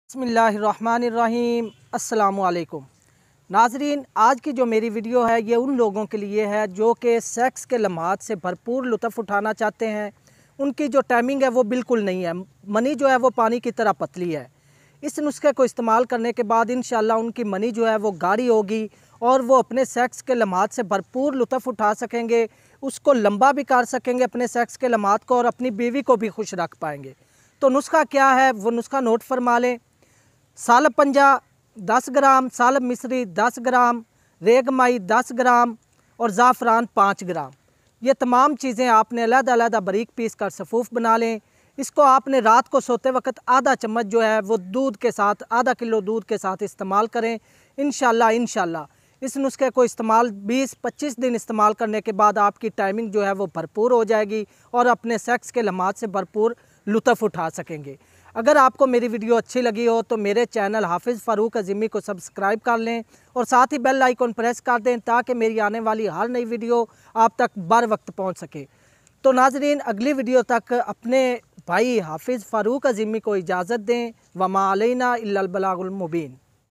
बिस्मिल्लाहिर्रहमानिर्रहीम अस्सलामुअलैकुम नाजरीन, आज की जो मेरी वीडियो है ये उन लोगों के लिए है जो कि सेक्स के लम्हात से भरपूर लुत्फ़ उठाना चाहते हैं। उनकी जो टाइमिंग है वो बिल्कुल नहीं है, मनी जो है वो पानी की तरह पतली है। इस नुस्खे को इस्तेमाल करने के बाद इंशाल्लाह उनकी मनी जो है वो गाढ़ी होगी और वो अपने सेक्स के लम्हात से भरपूर लुत्फ़ उठा सकेंगे, उसको लंबा भी कर सकेंगे अपने सेक्स के लम्हात को, और अपनी बीवी को भी खुश रख पाएंगे। तो नुस्खा क्या है वो नुस्खा नोट फरमा लें। सालब पंजा 10 ग्राम, सालब मिस्री 10 ग्राम, रेगमाई 10 ग्राम और ज़ाफ़रान 5 ग्राम। ये तमाम चीज़ें आपने अलग-अलग बारीक पीस कर सफ़ूफ़ बना लें। इसको आपने रात को सोते वक्त आधा चम्मच जो है वो दूध के साथ, आधा किलो दूध के साथ इस्तेमाल करें। इंशाल्लाह इस नुस्खे को इस्तेमाल 20-25 दिन इस्तेमाल करने के बाद आपकी टाइमिंग जो है वो भरपूर हो जाएगी और अपने सेक्स के लम्हात से भरपूर लुत्फ़ उठा सकेंगे। अगर आपको मेरी वीडियो अच्छी लगी हो तो मेरे चैनल हाफिज़ फ़ारूक अज़ीमी को सब्सक्राइब कर लें और साथ ही बेल आइकन प्रेस कर दें ताकि मेरी आने वाली हर नई वीडियो आप तक बर वक्त पहुंच सके। तो नाजरीन, अगली वीडियो तक अपने भाई हाफिज़ फ़ारूक अज़ीमी को इजाज़त दें। वमा अलैना इल्लल बलागुल मुबीन।